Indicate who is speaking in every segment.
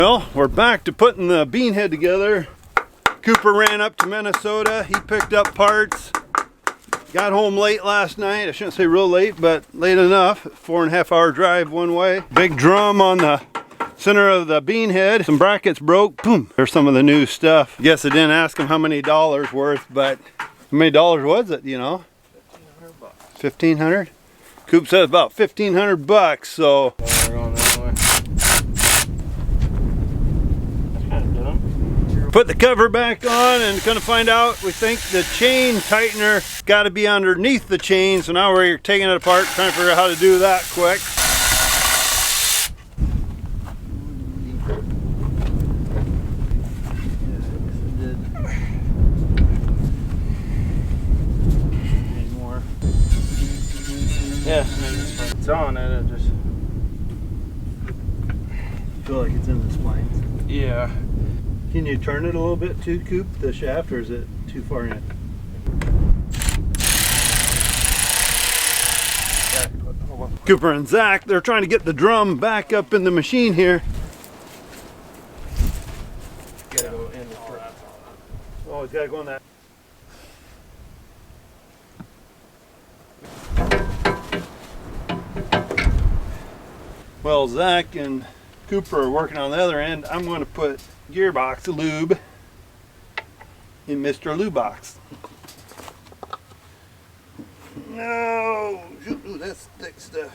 Speaker 1: Well, we're back to putting the bean head together. Cooper ran up to Minnesota. He picked up parts. Got home late last night. I shouldn't say real late, but late enough. 4.5 hour drive one way. Big drum on the center of the bean head. Some brackets broke. Boom. There's some of the new stuff. Guess I didn't ask him how many dollars worth, but how many dollars was it, you know? 1,500? Coop said about 1,500 bucks, so. Put the cover back on and gonna find out. We think the chain tightener got to be underneath the chain, so now we're taking it apart, trying to figure out how to do that quick.
Speaker 2: Yeah, it's on it. I just
Speaker 1: feel like it's in the splines.
Speaker 2: Yeah.
Speaker 1: Can you turn it a little bit too, Coop, the shaft, or is it too far in? Cooper and Zach, they're trying to get the drum back up in the machine here.
Speaker 2: Gotta go in the
Speaker 1: Oh, it's gotta go in that. Well, Zach and Cooper are working on the other end. I'm going to put gearbox lube in Mr. Lube box. No, ooh, that's thick stuff.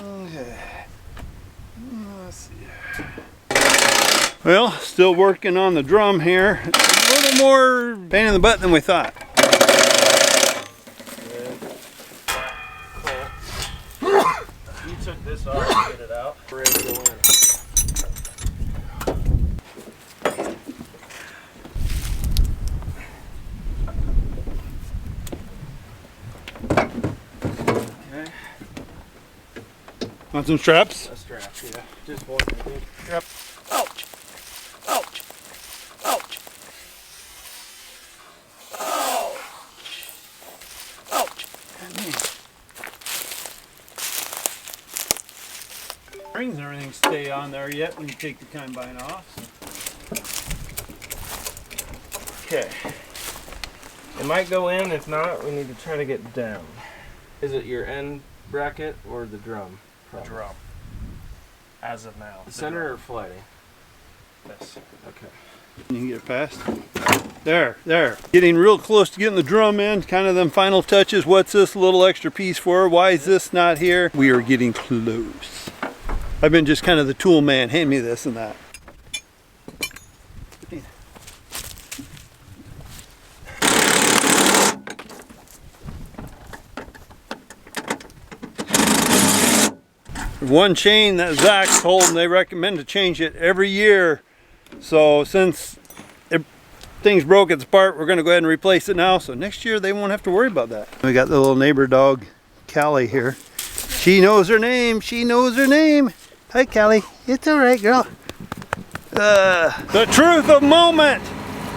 Speaker 1: Okay, let's see. Well, still working on the drum here. A little more pain in the butt than we thought.
Speaker 2: You took this off and get it out. We're ready to go in.
Speaker 1: Okay. Want some straps?
Speaker 2: A strap, yeah. Just one, I think.
Speaker 1: Yep. Ouch! Ouch! Ouch! Ouch! Ouch! Springs and everything stay on there yet when you take the combine off.
Speaker 2: Okay. It might go in. If not, we need to try to get down. Is it your end bracket or the drum?
Speaker 3: The drum. As of now.
Speaker 2: The center or flighting?
Speaker 3: This.
Speaker 2: Okay.
Speaker 1: You can get it past. There. Getting real close to getting the drum in. Kind of them final touches. What's this little extra piece for? Why is this not here? We are getting close. I've been just kind of the tool man. Hand me this and that. One chain that Zach's holding, they recommend to change it every year. So since things broke its part, we're going to go ahead and replace it now. So next year they won't have to worry about that. We got the little neighbor dog, Callie, here. She knows her name. She knows her name. Hi, Callie. It's all right, girl. The truth of moment.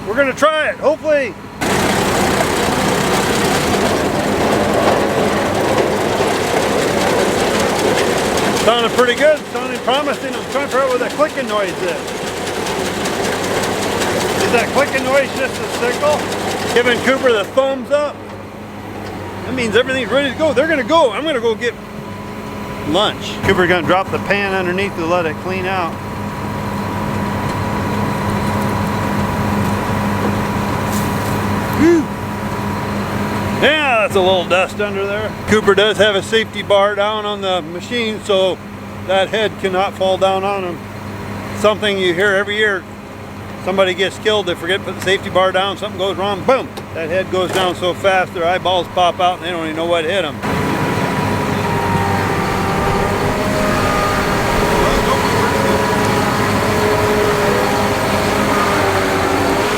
Speaker 1: We're going to try it. Hopefully. Sounded pretty good, sounding promising. I'm trying to figure out what that clicking noise is. Is that clicking noise just a signal? Giving Cooper the thumbs up? That means everything's ready to go. They're gonna go. I'm gonna go get lunch. Cooper's gonna drop the pan underneath to let it clean out. Whew. Yeah, that's a little dust under there. Cooper does have a safety bar down on the machine, so that head cannot fall down on him. Something you hear every year. Somebody gets killed, they forget to put the safety bar down, something goes wrong, boom! That head goes down so fast their eyeballs pop out and they don't even know what hit them.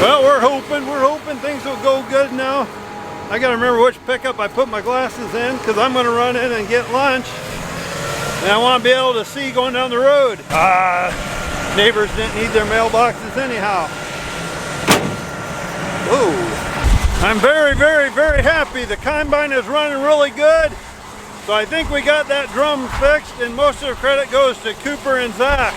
Speaker 1: Well, we're hoping things will go good now. I gotta remember which pickup I put my glasses in because I'm gonna run in and get lunch. And I want to be able to see going down the road. Neighbors didn't need their mailboxes anyhow. Whoa. I'm very, very, very happy. The combine is running really good. So I think we got that drum fixed, and most of the credit goes to Cooper and Zach.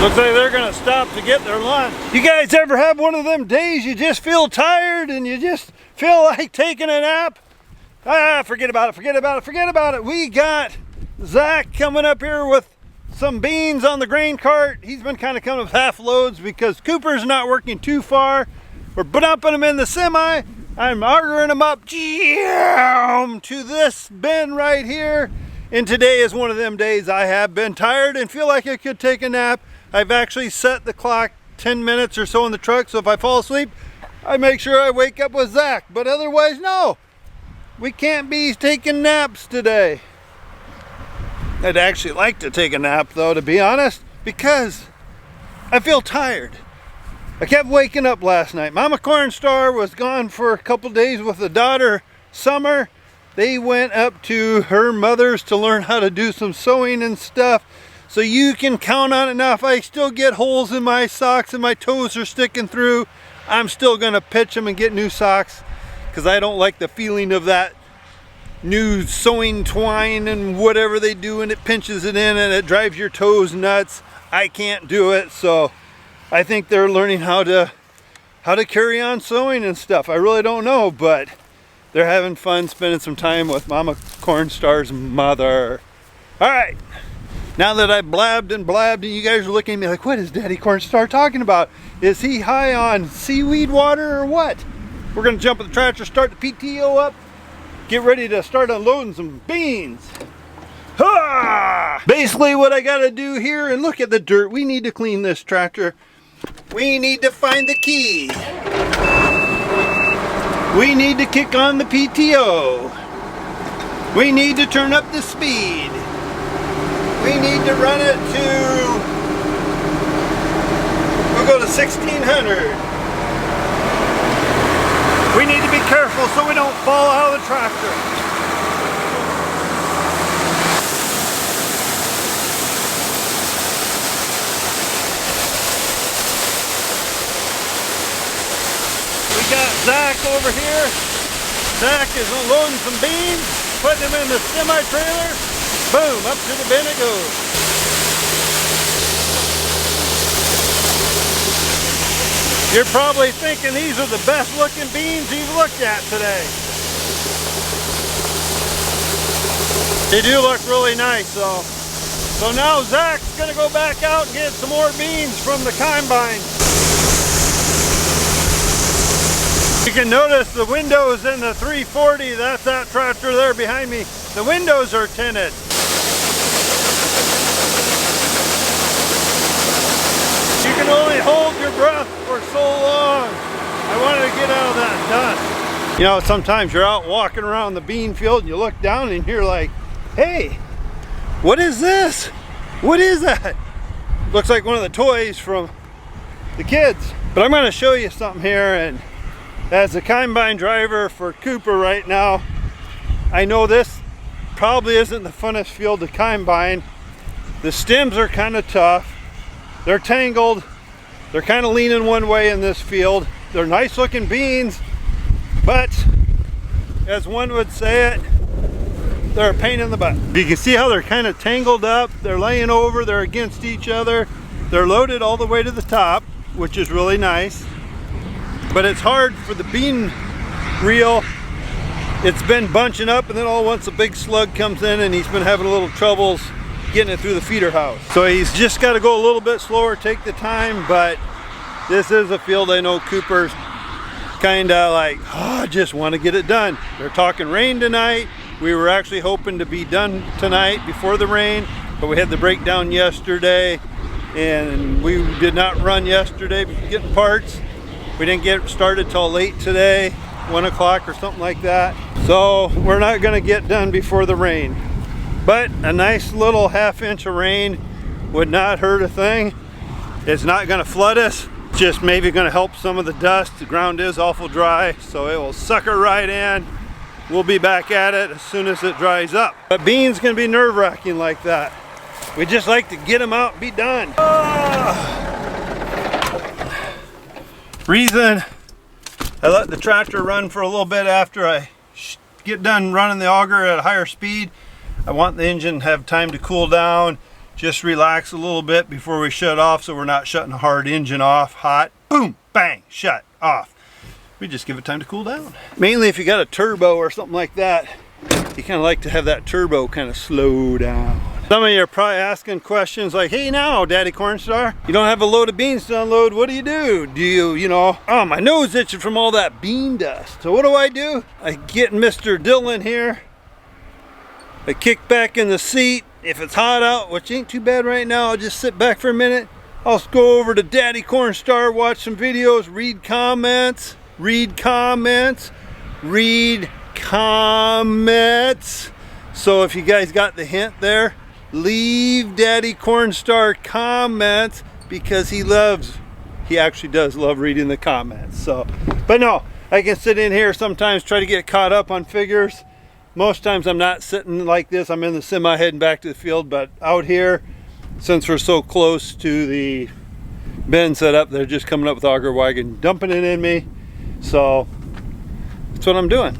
Speaker 1: Looks like they're gonna stop to get their lunch. You guys ever have one of them days you just feel tired and you just feel like taking a nap? Ah, forget about it, forget about it, forget about it. We got Zach coming up here with some beans on the grain cart. He's been kind of coming with half loads because Cooper's not working too far. We're dumping him in the semi. I'm arguing him up to this bin right here. And today is one of them days I have been tired and feel like I could take a nap. I've actually set the clock 10 minutes or so in the truck, so if I fall asleep, I make sure I wake up with Zach. But otherwise, no, we can't be taking naps today. I'd actually like to take a nap though, to be honest, because I feel tired. I kept waking up last night. Mama Cornstar was gone for a couple days with the daughter, Summer. They went up to her mother's to learn how to do some sewing and stuff. So you can count on it now. If I still get holes in my socks and my toes are sticking through, I'm still gonna pitch them and get new socks, because I don't like the feeling of that new sewing twine and whatever they do, and it pinches it in and it drives your toes nuts. I can't do it, so I think they're learning how to carry on sewing and stuff. I really don't know, but they're having fun spending some time with Mama Cornstar's mother. All right, now that I blabbed and you guys are looking at me like, what is Daddy Cornstar talking about? Is he high on seaweed water or what? We're gonna jump in the tractor, start the PTO up, get ready to start unloading some beans. Ha! Basically what I gotta do here, and look at the dirt, we need to clean this tractor. We need to find the key. We need to kick on the PTO. We need to turn up the speed. We need to run it to, we'll go to 1600. We need to be careful so we don't fall out of the tractor. We got Zach over here. Zach is unloading some beans, putting them in the semi-trailer. Boom, up to the bin it goes. You're probably thinking these are the best looking beans you've looked at today. They do look really nice though. So now Zach's gonna go back out and get some more beans from the combine. You can notice the windows in the 340, that's that tractor there behind me. The windows are tinted. You can only hold your breath for so long. I wanted to get out of that dust. You know, sometimes you're out walking around the bean field and you look down and you're like, hey, what is this? What is that? Looks like one of the toys from the kids. But I'm gonna show you something here, and as a combine driver for Cooper right now, I know this probably isn't the funnest field to combine. The stems are kind of tough. They're tangled. They're kind of leaning one way in this field. They're nice looking beans, but as one would say it, they're a pain in the butt. You can see how they're kind of tangled up. They're laying over, they're against each other. They're loaded all the way to the top, which is really nice. But it's hard for the bean reel. It's been bunching up, and then all at once a big slug comes in and he's been having a little troubles getting it through the feeder house. So he's just got to go a little bit slower, take the time, but this is a field I know Cooper's kind of like, oh, I just want to get it done. They're talking rain tonight. We were actually hoping to be done tonight before the rain, but we had the breakdown yesterday and we did not run yesterday getting parts. We didn't get started till late today, 1 o'clock or something like that. So we're not going to get done before the rain. But a nice little ½ inch of rain would not hurt a thing. It's not going to flood us, just maybe going to help some of the dust. The ground is awful dry, so it will sucker right in. We'll be back at it as soon as it dries up. But beans can be nerve-wracking like that. We just like to get them out and be done. Reason I let the tractor run for a little bit after I get done running the auger at a higher speed. I want the engine to have time to cool down, just relax a little bit before we shut off, so we're not shutting a hard engine off, hot, boom, bang, shut off. We just give it time to cool down. Mainly if you got a turbo or something like that, you kind of like to have that turbo kind of slow down. Some of you are probably asking questions like, hey now, Daddy Cornstar, you don't have a load of beans to unload, what do? Do you know, oh, my nose itching from all that bean dust. So what do? I get Mr. Dillon here, I kick back in the seat. If it's hot out, which ain't too bad right now, I'll just sit back for a minute. I'll go over to Daddy Cornstar, watch some videos, read comments. So if you guys got the hint there, leave Daddy Cornstar comments, because he actually does love reading the comments. So, but no, I can sit in here sometimes, try to get caught up on figures. Most times I'm not sitting like this, I'm in the semi heading back to the field, but out here, since we're so close to the bin setup, they're just coming up with auger wagon, dumping it in me. So that's what I'm doing.